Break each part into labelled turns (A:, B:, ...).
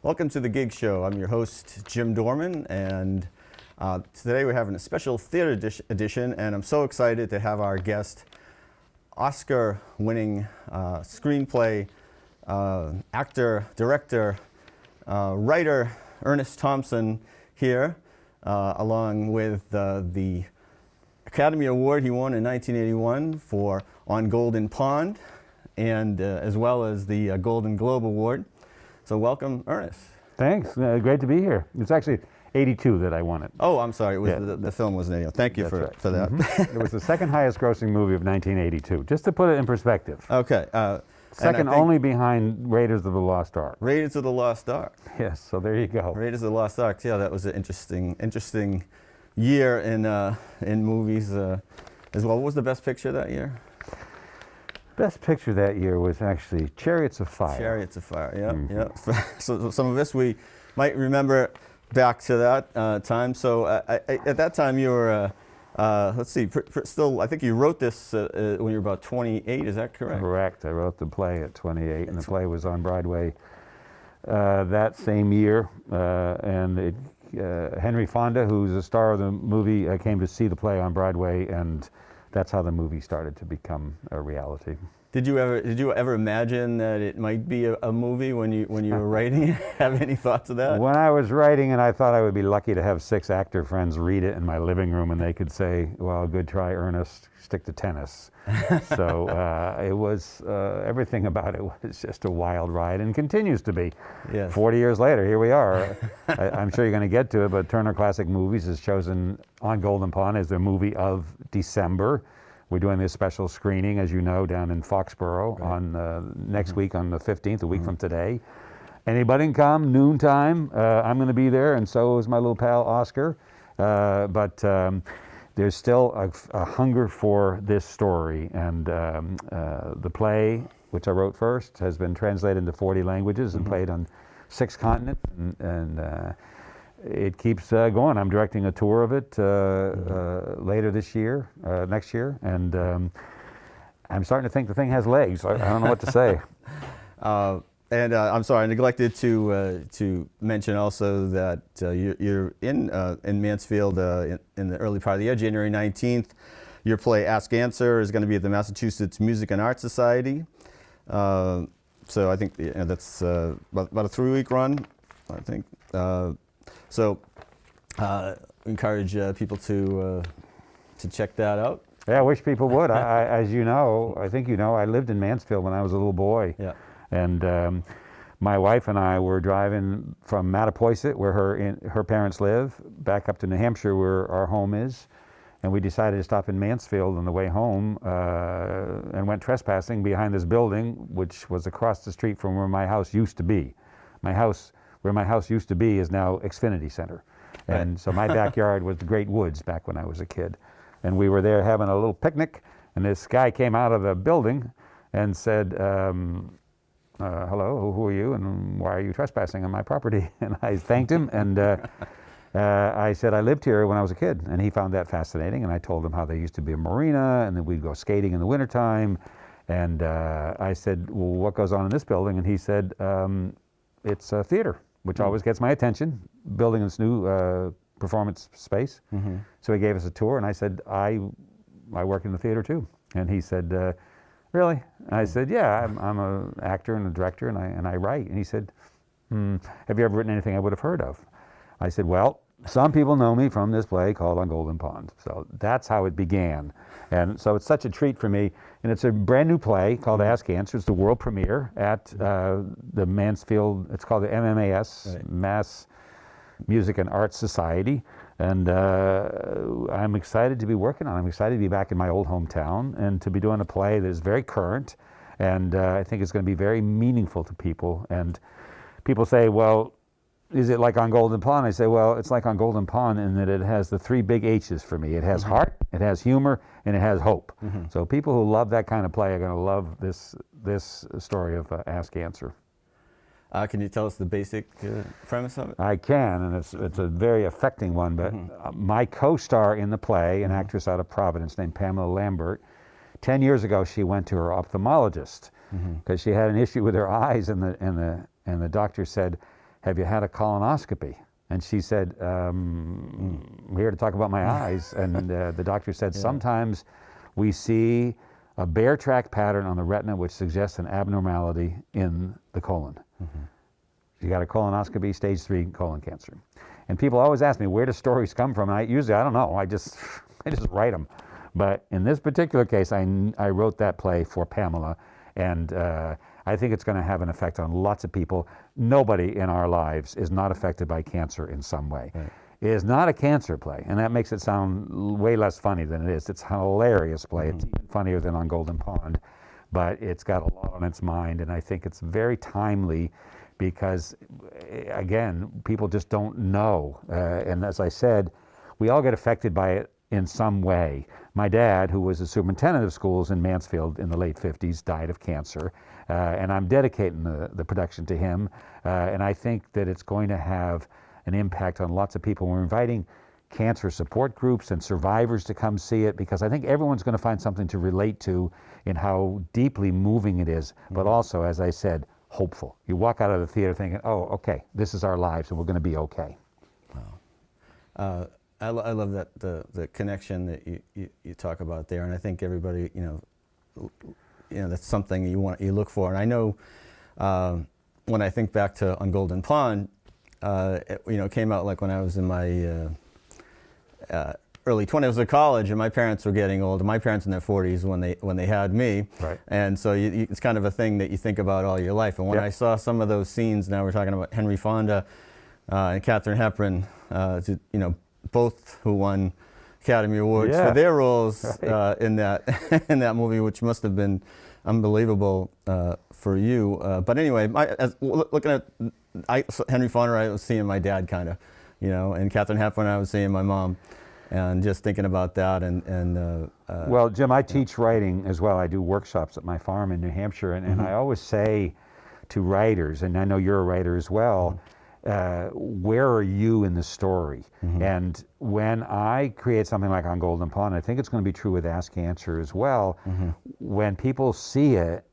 A: Welcome to the Gig Show. I'm your host, Jim Dorman, and today we're having a special theater edition, and I'm so excited to have our guest, Oscar-winning screenplay actor, director, writer, Ernest Thompson here, along with the Academy Award he won in 1981 for On Golden Pond, and as well as the Golden Globe Award. So welcome, Ernest.
B: Thanks. Great to be here. It's actually 82 that I won it.
A: Oh, I'm sorry. It was the film was 81. Thank you for that.
B: Mm-hmm. It was the second highest grossing movie of 1982, just to put it in perspective.
A: Okay.
B: Second only behind Raiders of the Lost Ark.
A: Raiders of the Lost Ark.
B: Yes, so there you go.
A: Raiders of the Lost Ark. Yeah, that was an interesting year in movies as well. What was the best picture that year?
B: Best picture that year was actually Chariots of Fire.
A: Chariots of Fire, yeah, yeah. So some of us, we might remember back to that time. So at that time you were, let's see, still, I think you wrote this when you were about 28, is that correct?
B: Correct. I wrote the play at 28, and the play was on Broadway that same year. And Henry Fonda, who's the star of the movie, came to see the play on Broadway, and that's how the movie started to become a reality. Did you
A: ever imagine that it might be a movie when you were writing it? Have any thoughts of that?
B: When I was writing it, I thought I would be lucky to have 6 actor friends read it in my living room, and they could say, "Well, good try, Ernest. Stick to tennis." So it was everything about it was just a wild ride, and continues to be.
A: Yes.
B: 40 years later, here we are. I'm sure you're going to get to it, but Turner Classic Movies has chosen On Golden Pond as their movie of December. We're doing this special screening, as you know, down in Foxborough on next week on the 15th, a week from today. Anybody can come, noontime. I'm going to be there, and so is my little pal Oscar. But there's still a hunger for this story, and the play, which I wrote first, has been translated into 40 languages and played on 6 continents, and it keeps going. I'm directing a tour of it later this year, next year, and I'm starting to think the thing has legs. I don't know what to say.
A: And I'm sorry, I neglected to mention also that you're in Mansfield in the early part of the year, January 19th. Your play Ask Answer is going to be at the Massachusetts Music and Arts Society. So I think that's about a 3-week run, I think. So encourage people to check that out.
B: Yeah, I wish people would. As you know, I think you know, I lived in Mansfield when I was a little boy.
A: Yeah.
B: And my wife and I were driving from Mattapoisett, where her parents live, back up to New Hampshire, where our home is. And we decided to stop in Mansfield on the way home and went trespassing behind this building, which was across the street from where my house used to be. Where my house used to be is now Xfinity Center. And so my backyard was the Great Woods back when I was a kid. And we were there having a little picnic, and this guy came out of the building and said, hello, who are you, and why are you trespassing on my property? And I thanked him, and I said I lived here when I was a kid, and he found that fascinating, and I told him how there used to be a marina, and then we'd go skating in the wintertime, and I said, well, what goes on in this building? And he said, it's a theater, which always gets my attention, building this new performance space. So he gave us a tour, and I said, I work in the theater too. And he said, really? And I said, yeah, I'm an actor and a director, and I write. And he said, have you ever written anything I would have heard of? I said, well, some people know me from this play called On Golden Pond. So that's how it began. And so it's such a treat for me. And it's a brand new play called Ask Answer. It's the world premiere at the Mansfield, it's called the MMAS, Mass Music and Arts Society. And I'm excited to be working on it. I'm excited to be back in my old hometown and to be doing a play that is very current. And I think it's going to be very meaningful to people. And people say, well, is it like On Golden Pond? I say, well, it's like On Golden Pond in that it has the 3 big H's for me. It has heart, it has humor, and it has hope. So people who love that kind of play are going to love this story of Ask Answer.
A: Can you tell us the basic premise of it?
B: I can, and it's a very affecting one. But my co-star in the play, an actress out of Providence named Pamela Lambert, 10 years ago she went to her ophthalmologist because she had an issue with her eyes, and the doctor said, have you had a colonoscopy? And she said, I'm here to talk about my eyes. And the doctor said, sometimes we see a bear track pattern on the retina which suggests an abnormality in the colon. She got a colonoscopy, stage 3 colon cancer. And people always ask me, where do stories come from? And I don't know. I just write them. But in this particular case, I wrote that play for Pamela, and I think it's going to have an effect on lots of people. Nobody in our lives is not affected by cancer in some way. Right. It is not a cancer play, and that makes it sound way less funny than it is. It's a hilarious play. It's even funnier than on Golden Pond, but it's got a lot on its mind, and I think it's very timely because, again, people just don't know. And as I said, we all get affected by it in some way. My dad, who was a superintendent of schools in Mansfield in the late 50s, died of cancer, and I'm dedicating the production to him, and I think that it's going to have an impact on lots of people. We're inviting cancer support groups and survivors to come see it, because I think everyone's going to find something to relate to in how deeply moving it is, but also, as I said, hopeful. You walk out of the theater thinking, oh, okay, this is our lives and we're going to be okay.
A: Wow. I love that the connection that you talk about there, and I think everybody, that's something you look for. And I know when I think back to On Golden Pond, it came out like when I was in my early 20s. I was at college, and my parents were getting old. My parents in their 40s when they had me,
B: right.
A: And so it's kind of a thing that you think about all your life. And when I saw some of those scenes, now we're talking about Henry Fonda and Katharine Hepburn, both who won Academy Awards for their roles in that movie, which must have been unbelievable for you. But anyway, looking at Henry Fonda, I was seeing my dad kind of, and Katharine Hepburn, I was seeing my mom, and just thinking about that.
B: Well, Jim, I teach writing as well. I do workshops at my farm in New Hampshire, and I always say to writers, and I know you're a writer as well, where are you in the story? And when I create something like On Golden Pond, I think it's going to be true with Ask Cancer as well. When people see it,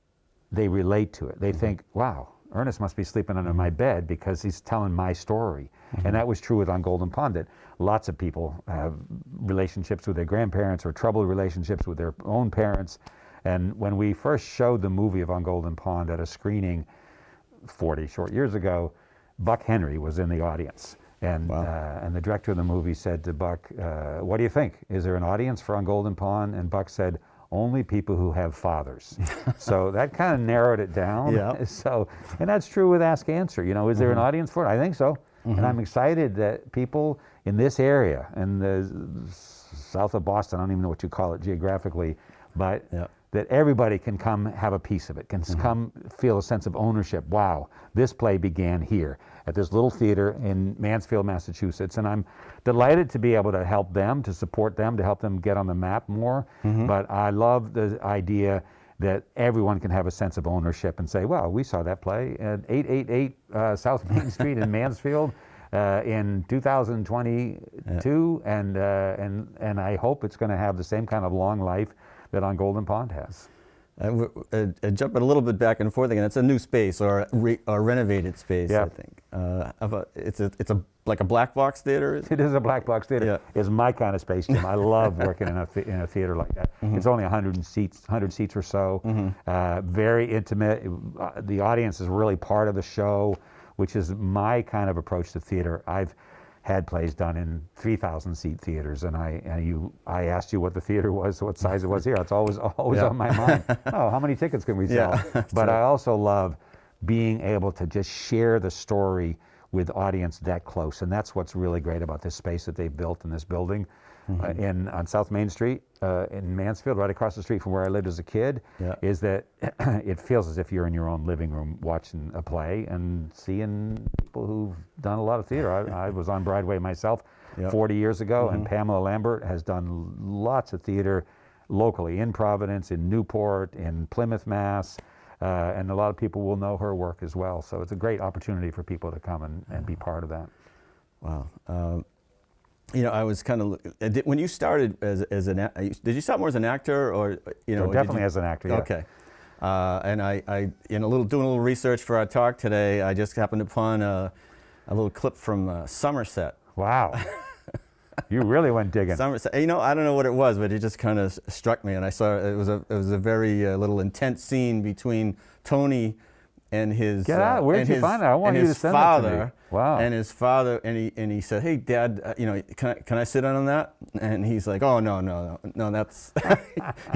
B: they relate to it. They think, wow, Ernest must be sleeping under my bed because he's telling my story. And that was true with On Golden Pond, that lots of people have relationships with their grandparents or troubled relationships with their own parents. And when we first showed the movie of On Golden Pond at a screening 40 short years ago, Buck Henry was in the audience, and the director of the movie said to Buck, what do you think? Is there an audience for On Golden Pond? And Buck said, only people who have fathers. So that kind of narrowed it down. And that's true with Ask Answer. Is there an audience for it? I think so. And I'm excited that people in this area, in the south of Boston, I don't even know what you call it geographically, but that everybody can come have a piece of it, can come feel a sense of ownership. Wow, this play began here at this little theater in Mansfield, Massachusetts, and I'm delighted to be able to help them, to support them, to help them get on the map more. But I love the idea that everyone can have a sense of ownership and say, well, we saw that play at 888 South Main Street in Mansfield in 2022, and I hope it's going to have the same kind of long life that On Golden Pond has.
A: Jumping a little bit back and forth again, it's a new space or a renovated space, I think. It's like a black box theater?
B: It is a black box theater. It's my kind of space, Jim. I love working in a theater like that. It's only 100 seats or so. Very intimate. The audience is really part of the show, which is my kind of approach to theater. I've had plays done in 3,000 seat theaters, and I asked you what the theater was, what size it was here. It's always on my mind. Oh, how many tickets can we sell? But I also love being able to just share the story with audience that close, and that's what's really great about this space that they've built in this building on South Main Street in Mansfield, right across the street from where I lived as a kid, is that it feels as if you're in your own living room watching a play and seeing people who've done a lot of theater. I was on Broadway myself 40 years ago, and Pamela Lambert has done lots of theater locally in Providence, in Newport, in Plymouth, Mass., and a lot of people will know her work as well. So it's a great opportunity for people to come and be part of that.
A: Wow. I was kind of when you started as an actor. Did you start more as an actor, or
B: definitely as an actor? Yeah.
A: Okay. And I doing a little research for our talk today, I just happened upon a little clip from Somerset.
B: Wow. You really went digging.
A: Somerset. You know, I don't know what it was, but it just kind of struck me, and I saw it was a very little intense scene between Tony and his
B: Get out! Where'd you find that? I want you to send that to me. Wow.
A: And his father, and he said, "Hey, Dad, you know, can I sit in on that?" And he's like, "Oh, no, that's."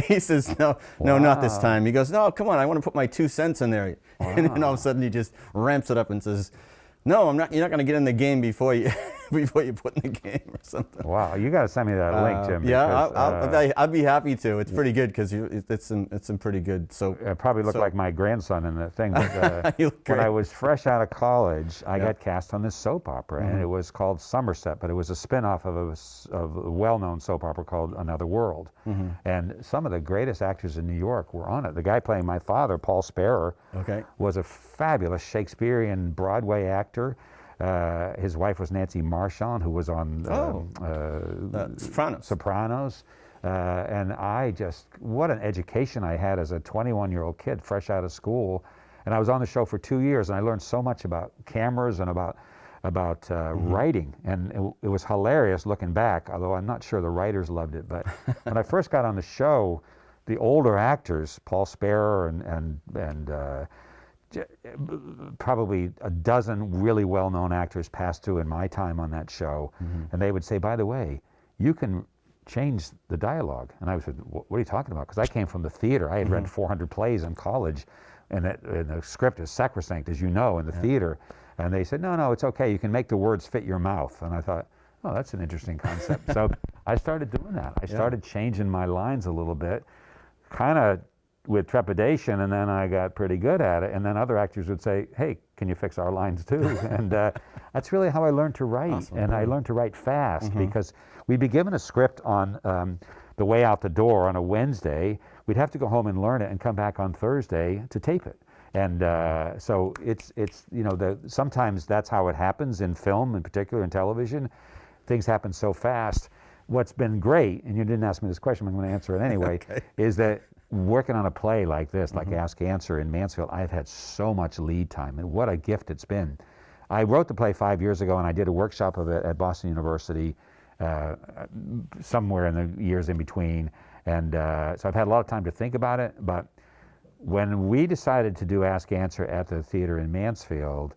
A: He says, "No, not this time." He goes, "No, come on, I want to put my 2 cents in there." Wow. And then all of a sudden he just ramps it up and says, "No, I'm not. You're not going to get in the game before you put in the game or something."
B: Wow, you got to send me that link, Jim.
A: Yeah, I'd be happy to. It's pretty good because it's some pretty good. So
B: I probably look like my grandson in the thing. But,
A: you look great.
B: when I was fresh out of college, I got cast on this soap opera, and it was called Somerset, but it was a spin-off of a well-known soap opera called Another World. And some of the greatest actors in New York were on it. The guy playing my father, Paul Sparrow, was a fabulous Shakespearean Broadway actor. His wife was Nancy Marchand, who was on Sopranos. And what an education I had as a 21-year-old kid, fresh out of school. And I was on the show for 2 years, and I learned so much about cameras and about writing. And it was hilarious looking back, although I'm not sure the writers loved it. But when I first got on the show, the older actors, Paul Sparrow and probably a dozen really well-known actors passed through in my time on that show, and they would say, "By the way, you can change the dialogue." And I said, "What are you talking about?" Because I came from the theater. I had read 400 plays in college, and the script is sacrosanct, as you know, in the theater. And they said, no, it's okay. You can make the words fit your mouth. And I thought, oh, that's an interesting concept. So I started doing that. I started changing my lines a little bit, kind of with trepidation, and then I got pretty good at it. And then other actors would say, hey, can you fix our lines too? And that's really how I learned to write. Awesome. And I learned to write fast because we'd be given a script on the way out the door on a Wednesday. We'd have to go home and learn it and come back on Thursday to tape it. And so it's sometimes that's how it happens in film, in particular in television. Things happen so fast. What's been great, and you didn't ask me this question, but I'm going to answer it anyway, is that working on a play like this, like Ask Answer in Mansfield, I've had so much lead time, and what a gift it's been. I wrote the play 5 years ago, and I did a workshop of it at Boston University somewhere in the years in between. And so I've had a lot of time to think about it, but when we decided to do Ask Answer at the theater in Mansfield,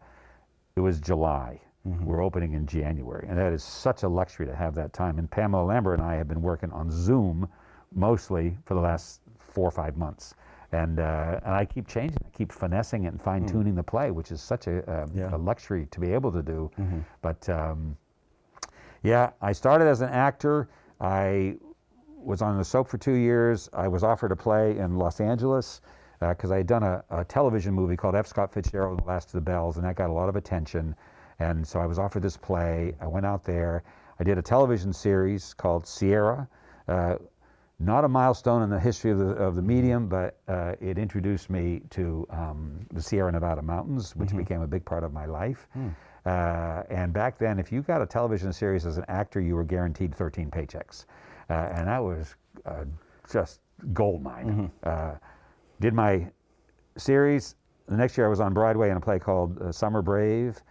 B: it was July. We're opening in January, and that is such a luxury to have that time. And Pamela Lambert and I have been working on Zoom mostly for the last 4 or 5 months. And I keep changing, I keep finessing it and fine-tuning the play, which is such a luxury to be able to do. But yeah, I started as an actor. I was on the soap for 2 years. I was offered a play in Los Angeles because I had done a television movie called F. Scott Fitzgerald, The Last of the Bells, and that got a lot of attention. And so I was offered this play. I went out there. I did a television series called Sierra. Not a milestone in the history of the medium, but it introduced me to the Sierra Nevada mountains, which became a big part of my life. And back then, if you got a television series as an actor, you were guaranteed 13 paychecks. And that was just gold mine. Did my series. The next year I was on Broadway in a play called Summer Brave.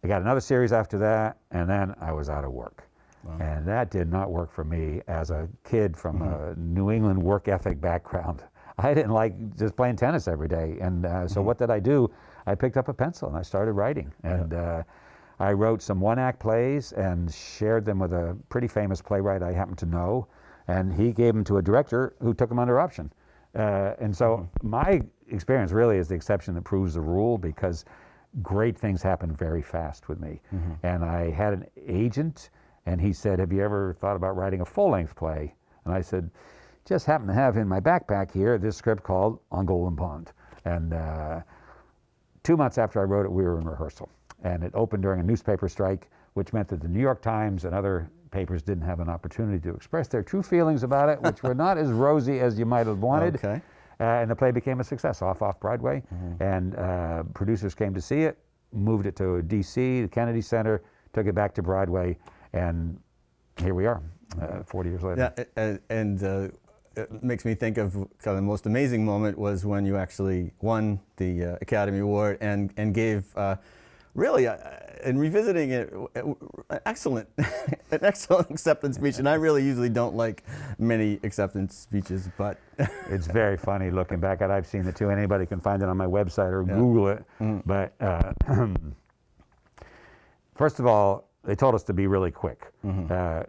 B: I got another series after that, and then I was out of work. Wow. And that did not work for me as a kid from a New England work ethic background. I didn't like just playing tennis every day. And so what did I do? I picked up a pencil and I started writing. And I wrote some one-act plays and shared them with a pretty famous playwright I happen to know. And he gave them to a director who took them under option. And so my experience really is the exception that proves the rule, because great things happen very fast with me. And I had an agent, and he said, have you ever thought about writing a full-length play? And I said, just happen to have in my backpack here this script called On Golden Pond. And 2 months after I wrote it, we were in rehearsal. And it opened during a newspaper strike, which meant that the New York Times and other papers didn't have an opportunity to express their true feelings about it, which were not as rosy as you might have wanted. And the play became a success off Broadway. And producers came to see it, moved it to D.C., the Kennedy Center, took it back to Broadway, and here we are, 40 years later.
A: Yeah, and it makes me think of kind of the most amazing moment was when you actually won the Academy Award and gave really, in revisiting it, an excellent acceptance speech. And I really usually don't like many acceptance speeches, but
B: It's very funny looking back at it. I've seen it too. Anybody can find it on my website or Google it. But first of all, they told us to be really quick.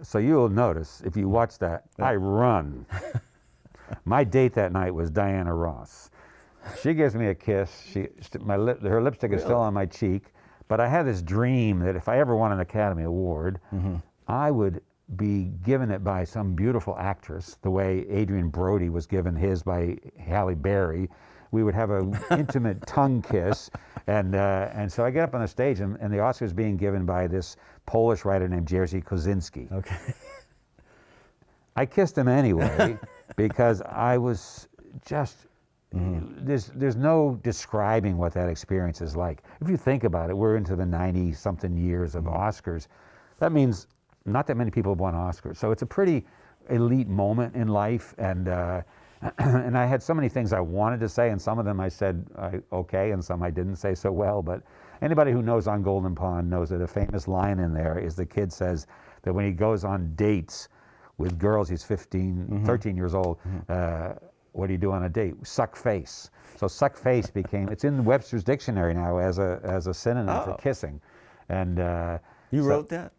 B: So you'll notice, if you watch that, I run. My date that night was Diana Ross. She gives me a kiss. Her lipstick is still on my cheek. But I had this dream that if I ever won an Academy Award, I would be given it by some beautiful actress, the way Adrian Brody was given his by Halle Berry. We would have an intimate tongue kiss, and so I get up on the stage, and the Oscar's being given by this Polish writer named Jerzy Kosinski.
A: okay.
B: I kissed him anyway because I was just. There's no describing what that experience is like. If you think about it, we're into the 90-something years of Oscars. That means not that many people have won Oscars. So it's a pretty elite moment in life. And and I had so many things I wanted to say, and some of them I said okay, and some I didn't say so well. But anybody who knows On Golden Pond knows that a famous line in there is the kid says that when he goes on dates with girls, he's 13 years old, what do you do on a date? Suck face. So suck face became, it's in Webster's dictionary now as a synonym for kissing. And
A: You wrote that?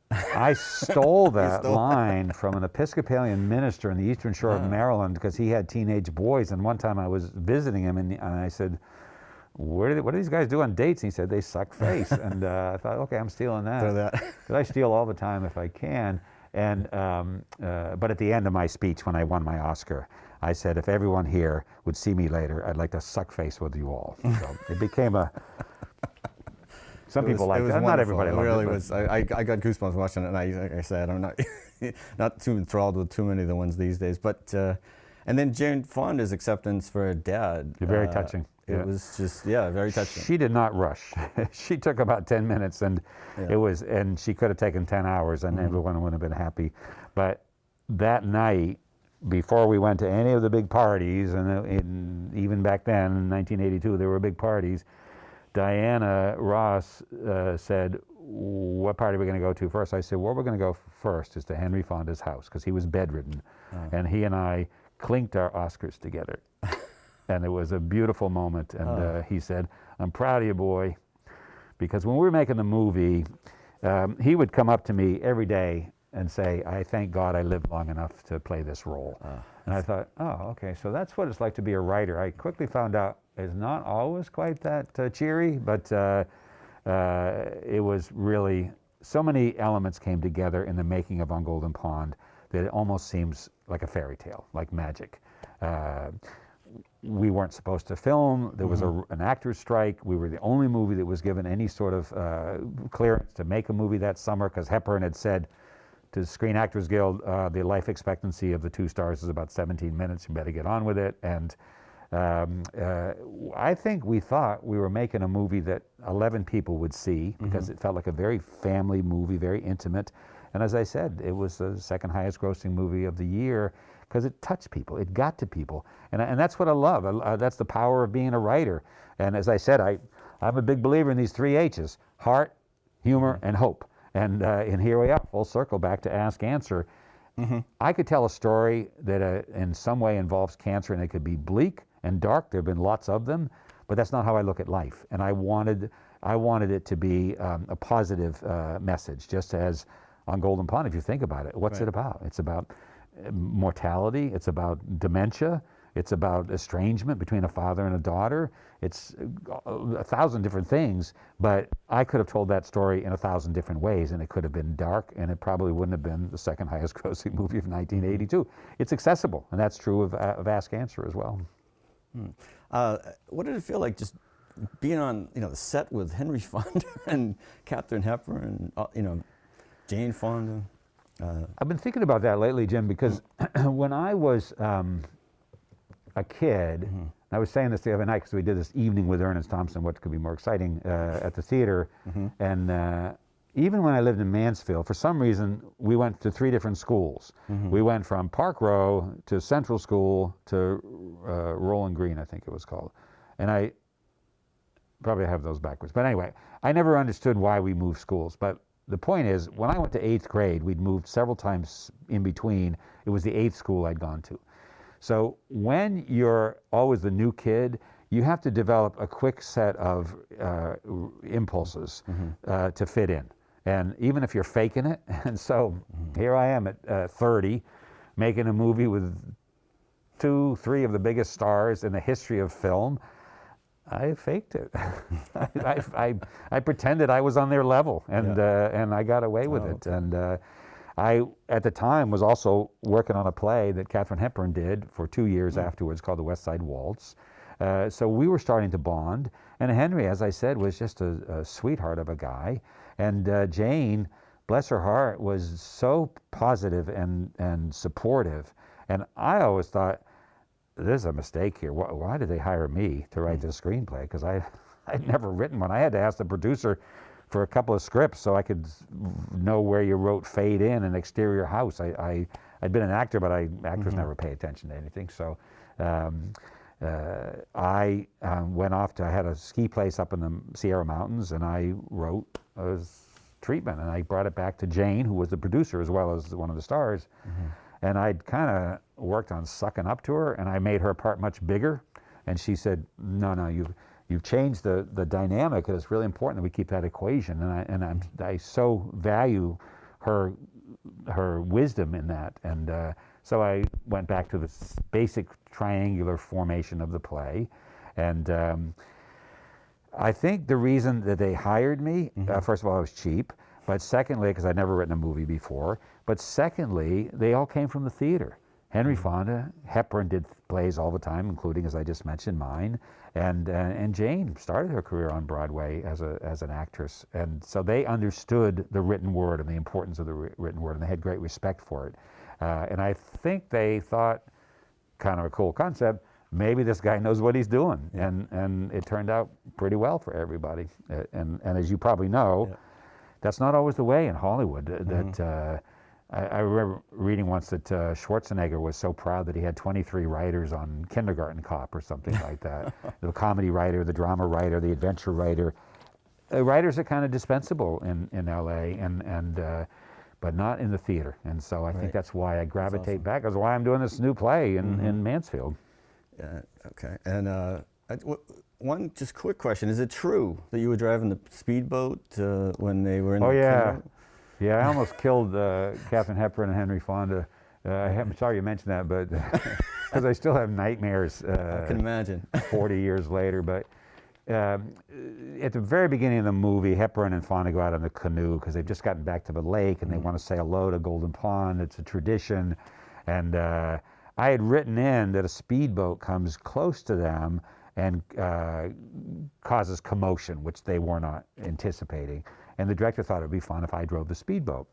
B: I stole that line from an Episcopalian minister in the Eastern Shore of Maryland because he had teenage boys. And one time I was visiting him and I said, what do these guys do on dates? And he said, they suck face. And I thought, okay, I'm stealing that.
A: Throw that.
B: 'Cause I steal all the time if I can. And but at the end of my speech, when I won my Oscar, I said, if everyone here would see me later, I'd like to suck face with you all. So it became a. Some people liked it. Not everybody liked it.
A: Really was. I got goosebumps watching it, and like I said, I'm not too enthralled with too many of the ones these days. But and then Jane Fonda's acceptance for Dad.
B: Very touching.
A: It was just very touching.
B: She did not rush. She took about 10 minutes, and it was, and she could have taken 10 hours, and everyone would have been happy. But that night, before we went to any of the big parties, and even back then in 1982, there were big parties. Diana Ross said, what party are we going to go to first? I said, where we're going to go first is to Henry Fonda's house, because he was bedridden. And he and I clinked our Oscars together. And it was a beautiful moment. And he said, I'm proud of you, boy. Because when we were making the movie, he would come up to me every day and say, I thank God I lived long enough to play this role. And I thought, oh, okay, so that's what it's like to be a writer. I quickly found out it's not always quite that cheery, but it was really, so many elements came together in the making of On Golden Pond that it almost seems like a fairy tale, like magic. We weren't supposed to film. There was an actor's strike. We were the only movie that was given any sort of clearance to make a movie that summer, because Hepburn had said to the Screen Actors Guild, the life expectancy of the 2 stars is about 17 minutes. You better get on with it. And I think we thought we were making a movie that 11 people would see, because it felt like a very family movie, very intimate. And as I said, it was the second highest grossing movie of the year, because it touched people. It got to people. And that's what I love. That's the power of being a writer. And as I said, I'm a big believer in these 3 H's: heart, humor, and hope. And here we are, full circle back to Ask Answer. I could tell a story that in some way involves cancer, and it could be bleak and dark. There have been lots of them, but that's not how I look at life. And I wanted it to be a positive message, just as On Golden Pond, if you think about it. What's it about? It's about mortality. It's about dementia. It's about estrangement between a father and a daughter. It's 1,000 different things, but I could have told that story in 1,000 different ways, and it could have been dark, and it probably wouldn't have been the second highest grossing movie of 1982. It's accessible, and that's true of Ask Answer as well.
A: What did it feel like just being on the set with Henry Fonda and Katharine Hepburn and Jane Fonda?
B: I've been thinking about that lately, Jim, because when I was a kid, I was saying this the other night because we did this evening with Ernest Thompson, what could be more exciting, at the theater. And even when I lived in Mansfield, for some reason, we went to 3 different schools. We went from Park Row to Central School to Rolling Green, I think it was called. And probably have those backwards. But anyway, I never understood why we moved schools. But the point is, when I went to 8th grade, we'd moved several times in between. It was the 8th school I'd gone to. So when you're always the new kid, you have to develop a quick set of impulses to fit in. And even if you're faking it, and so here I am at 30, making a movie with 2, 3 of the biggest stars in the history of film. I faked it. I pretended I was on their level, and I got away with it. Okay. And I, at the time, was also working on a play that Katharine Hepburn did for 2 years afterwards called The West Side Waltz. So we were starting to bond. And Henry, as I said, was just a sweetheart of a guy. And Jane, bless her heart, was so positive and supportive. And I always thought, there's a mistake here. Why did they hire me to write this screenplay? Because I'd never written one. I had to ask the producer for a couple of scripts so I could know where you wrote fade in and exterior house. I'd been an actor, but actors never pay attention to anything. So I went off to, I had a ski place up in the Sierra Mountains, and I wrote a treatment, and I brought it back to Jane, who was the producer as well as one of the stars. And I'd kind of worked on sucking up to her, and I made her part much bigger. And she said, no, you've changed the dynamic, and it's really important that we keep that equation. And I so value her wisdom in that. And so I went back to the basic triangular formation of the play. And I think the reason that they hired me, first of all, I was cheap. But secondly, because I'd never written a movie before. But secondly, they all came from the theater. Henry Fonda, Hepburn did plays all the time, including, as I just mentioned, mine. And Jane started her career on Broadway as an actress. And so they understood the written word and the importance of the written word, and they had great respect for it. And I think they thought, kind of a cool concept, maybe this guy knows what he's doing. And it turned out pretty well for everybody. And as you probably know, that's not always the way in Hollywood. I remember reading once that Schwarzenegger was so proud that he had 23 writers on Kindergarten Cop or something like that. The comedy writer, the drama writer, the adventure writer. Writers are kind of dispensable in L.A., but not in the theater. And so I think that's why I gravitate back. That's why I'm doing this new play in Mansfield.
A: Yeah, okay. And one just quick question. Is it true that you were driving the speedboat when they were in the canoe?
B: Yeah, I almost killed Katharine Hepburn and Henry Fonda. I'm sorry you mentioned that, but because I still have nightmares.
A: I can imagine.
B: 40 years later, but at the very beginning of the movie, Hepburn and Fonda go out on the canoe because they've just gotten back to the lake and they want to say hello to Golden Pond. It's a tradition. And I had written in that a speedboat comes close to them and causes commotion, which they were not anticipating. And the director thought it would be fun if I drove the speedboat.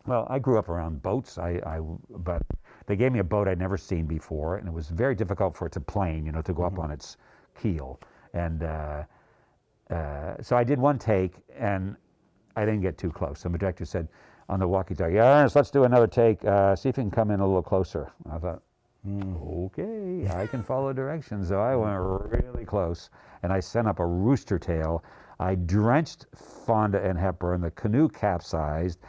B: Well, I grew up around boats, but they gave me a boat I'd never seen before, and it was very difficult for it to plane, to go up on its keel. And so I did one take, and I didn't get too close. And the director said on the walkie-talkie, "Yeah, Ernest, let's do another take. See if you can come in a little closer." I thought, okay, I can follow directions. So I went really close, and I sent up a rooster tail. I drenched Fonda and Hepburn. The canoe capsized.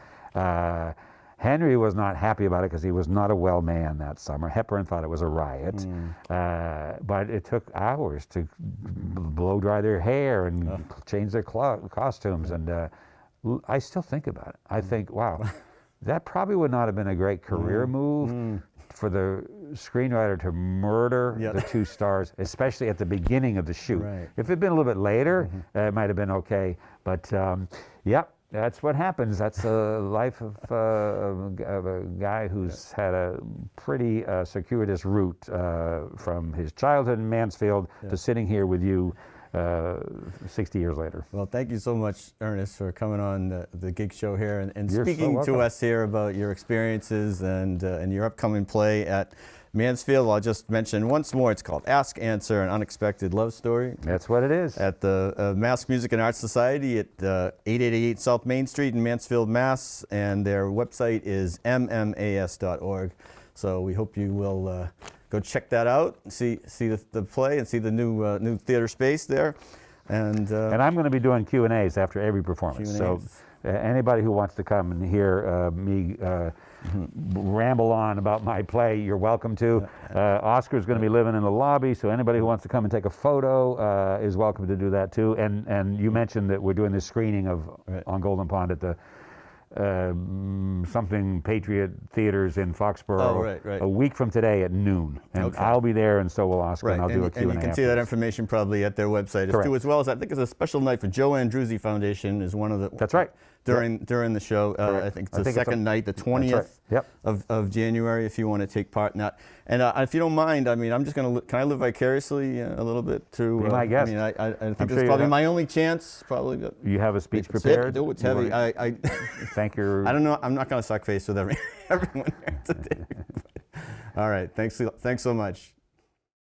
B: Henry was not happy about it because he was not a well man that summer. Hepburn thought it was a riot. But it took hours to blow dry their hair and change their costumes. And I still think about it. I think, wow, that probably would not have been a great career move for the screenwriter to murder the two stars, especially at the beginning of the shoot. If it had been a little bit later, it might have been okay. But that's what happens. That's a life of a guy who's had a pretty circuitous route from his childhood in Mansfield to sitting here with you 60 years later.
A: Well, thank you so much, Ernest, for coming on the Gig Show here and
B: You're
A: speaking
B: so
A: to us here about your experiences and your upcoming play at Mansfield. I'll just mention once more, it's called Ask, Answer, An Unexpected Love Story.
B: That's what it is.
A: At the Mass Music and Arts Society at 8888 South Main Street in Mansfield, Mass. And their website is mmas.org. So we hope you will go check that out, see the play and see the new theater space there. And
B: I'm going to be doing Q&As after every performance. So anybody who wants to come and hear me ramble on about my play, you're welcome to. Oscar's going to be living in the lobby, so anybody who wants to come and take a photo is welcome to do that too. And you mentioned that we're doing this screening of on Golden Pond at the something Patriot Theaters in Foxborough a week from today at noon. And I'll be there, and so will Oscar, and I'll do a Q&A.
A: And you can see that information probably at their website as well as I think it's a special night for Joe Andruzzi Foundation is one of the...
B: That's right.
A: During the show. I think it's the second night, the 20th of January, if you want to take part in that. And if you don't mind, I mean, I'm just going to, can I live vicariously a little bit through?
B: Be my guest.
A: I mean, I think this is probably my only chance, probably.
B: You have a speech prepared?
A: It's heavy.
B: Thank your...
A: I don't know, I'm not going to suck face with everyone here today. All right, thanks so much.